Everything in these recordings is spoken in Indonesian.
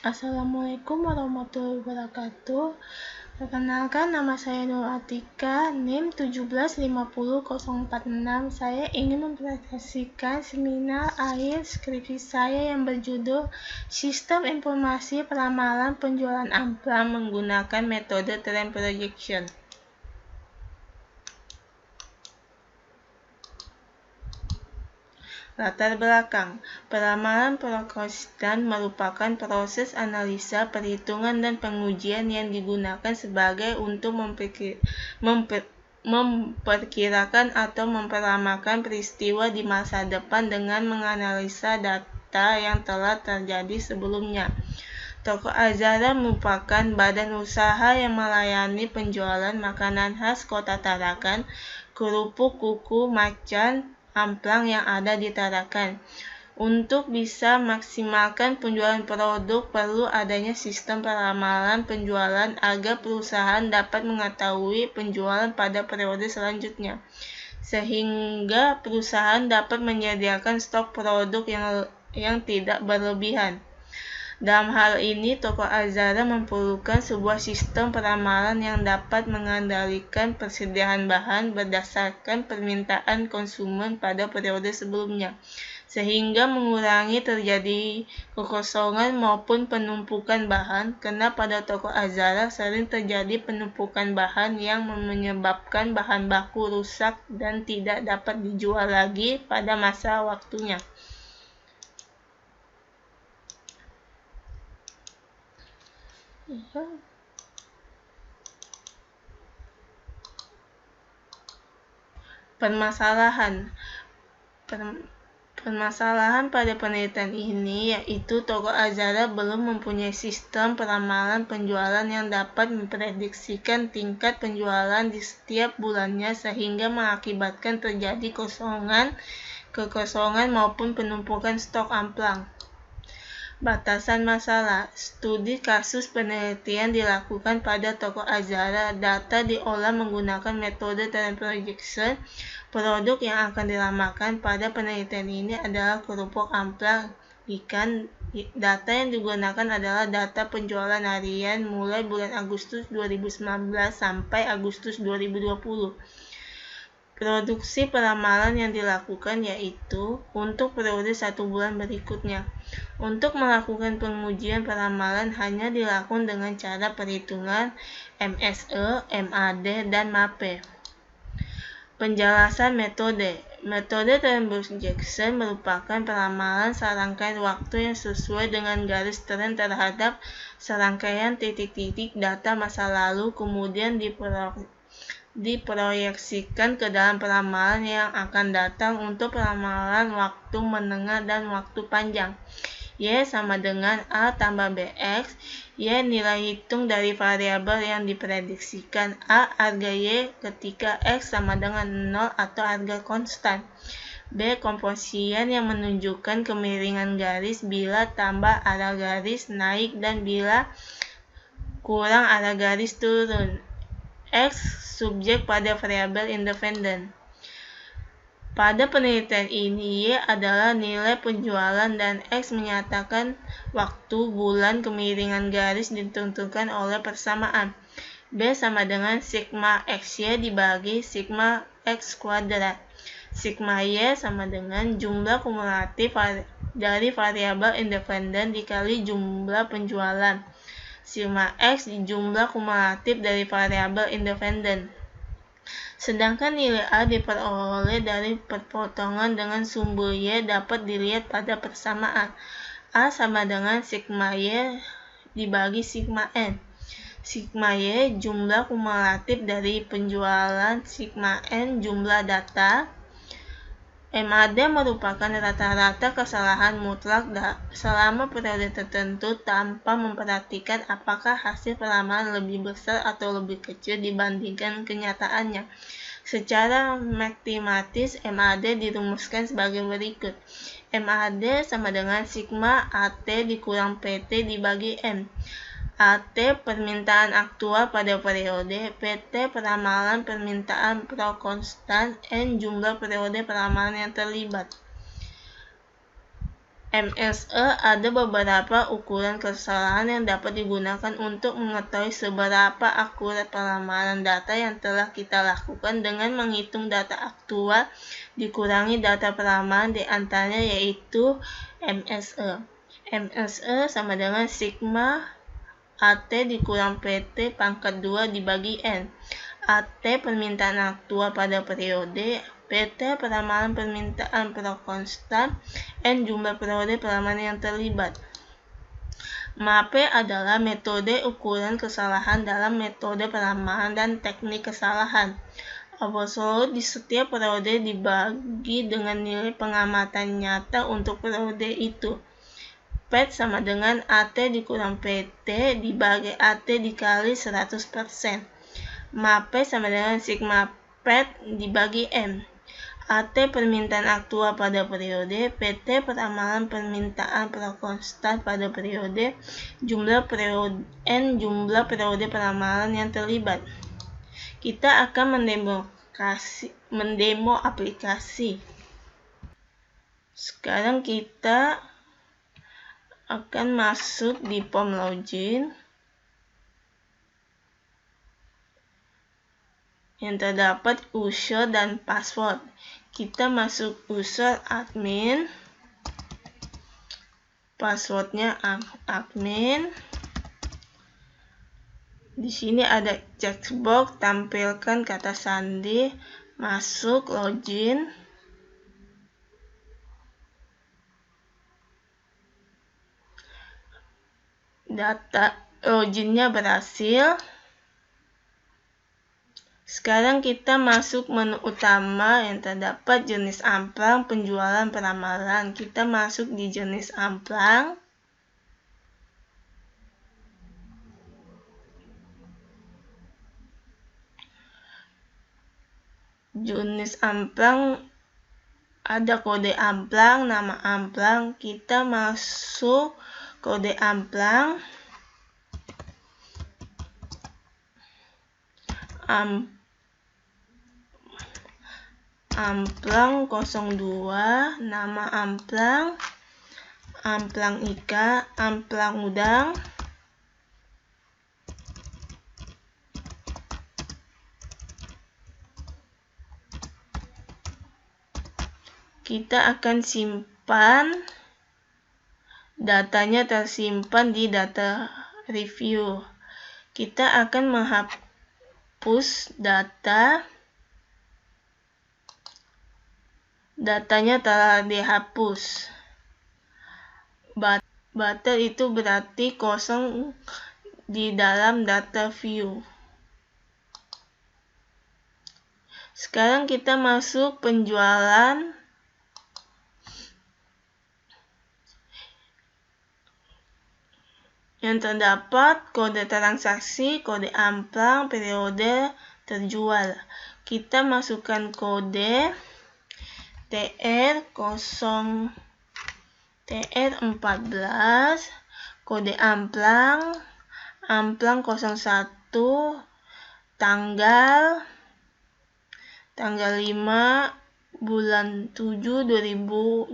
Assalamualaikum warahmatullahi wabarakatuh. Perkenalkan, nama saya Nur Atika, NIM 1750046. Saya ingin mempresentasikan seminar akhir skripsi saya yang berjudul Sistem Informasi Peramalan Penjualan Amplang menggunakan metode Trend Projection. Latar belakang, peramalan prokonstan merupakan proses analisa, perhitungan, dan pengujian yang digunakan sebagai untuk memperkirakan atau memperamakan peristiwa di masa depan dengan menganalisa data yang telah terjadi sebelumnya. Toko Azhara merupakan badan usaha yang melayani penjualan makanan khas Kota Tarakan, kerupuk, kuku, macan, amplang yang ada di Tarakan. Untuk bisa maksimalkan penjualan produk, perlu adanya sistem peramalan penjualan agar perusahaan dapat mengetahui penjualan pada periode selanjutnya, sehingga perusahaan dapat menyediakan stok produk yang tidak berlebihan. Dalam hal ini, Toko Azhara memerlukan sebuah sistem peramalan yang dapat mengendalikan persediaan bahan berdasarkan permintaan konsumen pada periode sebelumnya, sehingga mengurangi terjadi kekosongan maupun penumpukan bahan, karena pada Toko Azhara sering terjadi penumpukan bahan yang menyebabkan bahan baku rusak dan tidak dapat dijual lagi pada masa waktunya. Permasalahan pada penelitian ini yaitu Toko Azhara belum mempunyai sistem peramalan penjualan yang dapat memprediksikan tingkat penjualan di setiap bulannya, sehingga mengakibatkan terjadi kekosongan maupun penumpukan stok amplang. Batasan masalah. Studi kasus penelitian dilakukan pada Toko Azhara. Data diolah menggunakan metode Trend Projection. Produk yang akan diramakan pada penelitian ini adalah kerupuk amplang ikan. Data yang digunakan adalah data penjualan harian mulai bulan Agustus 2019 sampai Agustus 2020. Produksi peramalan yang dilakukan yaitu untuk periode 1 bulan berikutnya. Untuk melakukan pengujian peramalan hanya dilakukan dengan cara perhitungan MSE, MAD, dan MAPE. Penjelasan metode. Metode Trend Projection merupakan peramalan serangkaian waktu yang sesuai dengan garis tren terhadap serangkaian titik-titik data masa lalu, kemudian diproyeksikan ke dalam peramalan yang akan datang untuk peramalan waktu menengah dan waktu panjang. Y sama dengan A tambah BX. Y nilai hitung dari variabel yang diprediksikan. A harga Y ketika X sama dengan 0 atau harga konstan. B komposisian yang menunjukkan kemiringan garis bila tambah arah garis naik dan bila kurang arah garis turun. X subjek pada variabel independen. Pada penelitian ini, Y adalah nilai penjualan dan X menyatakan waktu bulan kemiringan garis ditentukan oleh persamaan. B sama dengan sigma XY dibagi sigma X kuadrat. Sigma Y sama dengan jumlah kumulatif dari variabel independen dikali jumlah penjualan. Sigma X jumlah kumulatif dari variabel independen. Sedangkan nilai A diperoleh dari perpotongan dengan sumber Y dapat dilihat pada persamaan. A sama dengan sigma Y dibagi sigma N. Sigma Y jumlah kumulatif dari penjualan, sigma N jumlah data. MAD merupakan rata-rata kesalahan mutlak selama periode tertentu tanpa memperhatikan apakah hasil peramalan lebih besar atau lebih kecil dibandingkan kenyataannya. Secara matematis, MAD dirumuskan sebagai berikut. MAD sama dengan sigma AT dikurang PT dibagi M. AT permintaan aktual pada periode, PT peramalan permintaan pro konstan, N jumlah periode peramalan yang terlibat. MSE ada beberapa ukuran kesalahan yang dapat digunakan untuk mengetahui seberapa akurat pelamaran data yang telah kita lakukan dengan menghitung data aktual dikurangi data pelamaran di antaranya yaitu MSE. MSE sama dengan sigma AT dikurang PT pangkat 2 dibagi N. AT permintaan aktual pada periode, PT peramalan permintaan prakonstan, N jumlah periode peramalan yang terlibat. MAPE adalah metode ukuran kesalahan dalam metode peramalan dan teknik kesalahan. Absolut di setiap periode dibagi dengan nilai pengamatan nyata untuk periode itu. PET sama dengan AT dikurang PT dibagi AT dikali 100%. MAPE sama dengan sigma PET dibagi M. AT permintaan aktual pada periode, PT peramalan permintaan prakonstan pada periode, N jumlah periode peramalan yang terlibat. Kita akan mendemo aplikasi. Sekarang kita akan masuk di form login yang terdapat user dan password. Kita masuk user admin, passwordnya admin. Di sini ada checkbox, tampilkan kata sandi, masuk login. Data loginnya berhasil. Sekarang kita masuk menu utama yang terdapat jenis amplang, penjualan, peramalan. Kita masuk di jenis amplang. Jenis amplang ada kode amplang, nama amplang. Kita masuk kode amplang. Amplang 02, nama amplang, amplang Ika, amplang udang. Kita akan simpan, datanya tersimpan di data review. Kita akan menghapus datanya telah dihapus. Button itu berarti kosong di dalam data view. Sekarang kita masuk penjualan. Yang terdapat kode transaksi, kode amplang, periode terjual. Kita masukkan kode TR14, kode amplang 01, tanggal 5 bulan 7 2021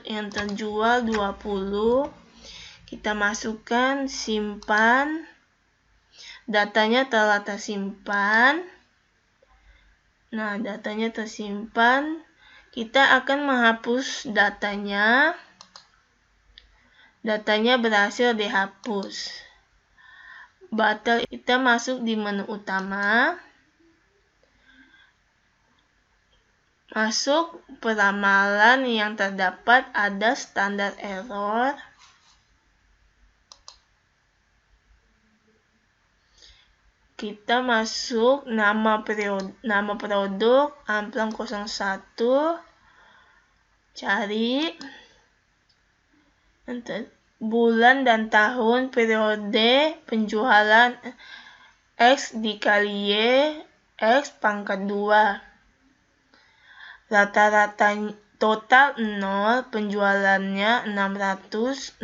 yang terjual 20. Kita masukkan, simpan. Datanya telah tersimpan. Nah, datanya tersimpan. Kita akan menghapus datanya. Datanya berhasil dihapus. Button kita masuk di menu utama. Masuk peramalan yang terdapat ada standar error. Kita masuk nama produk amplang 01, cari bulan dan tahun periode penjualan X dikali Y X pangkat 2. Rata-rata total 0, penjualannya 616,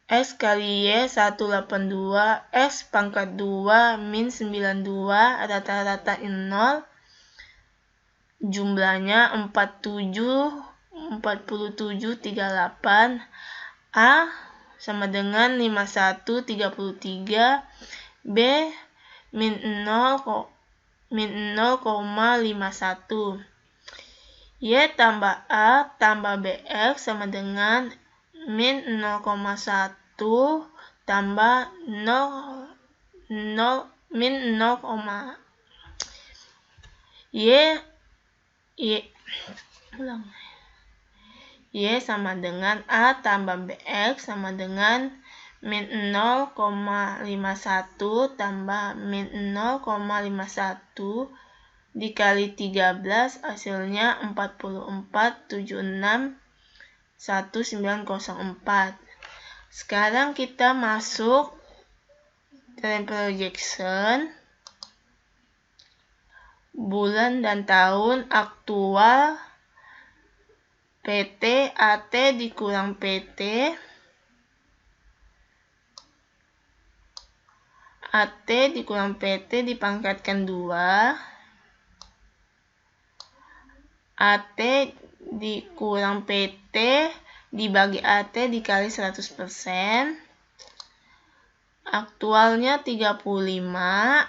X kali Y 182, X pangkat 2 min 92, rata-rata 0, jumlahnya 47, 4738. A sama dengan 5133. B min 0,51. Y tambah A tambah BX sama dengan min 0,1 tambah min 0, Y sama dengan A tambah BX sama dengan min 0,51 tambah min 0,51 dikali 13 hasilnya 44,76,1904. Sekarang kita masuk trend projection bulan dan tahun aktual PT AT dikurang PT AT dikurang PT dipangkatkan 2, AT dikurang PT dibagi AT dikali 100%, aktualnya 35,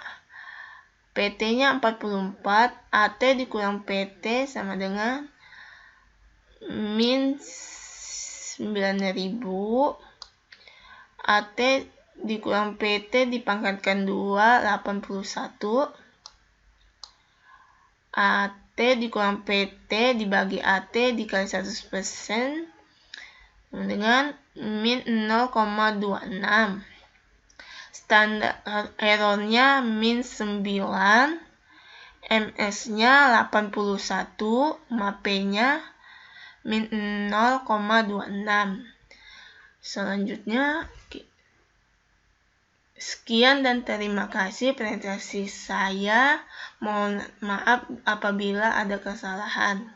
PT-nya 44, AT dikurang PT sama dengan min 9.000, AT dikurang PT dipangkatkan 2, 81, AT dikurang PT dibagi AT dikali 100% dengan min 0,26. Standar errornya min 9, MS-nya 81, MAPE-nya min 0,26. Selanjutnya, sekian dan terima kasih presentasi saya. Mohon maaf apabila ada kesalahan.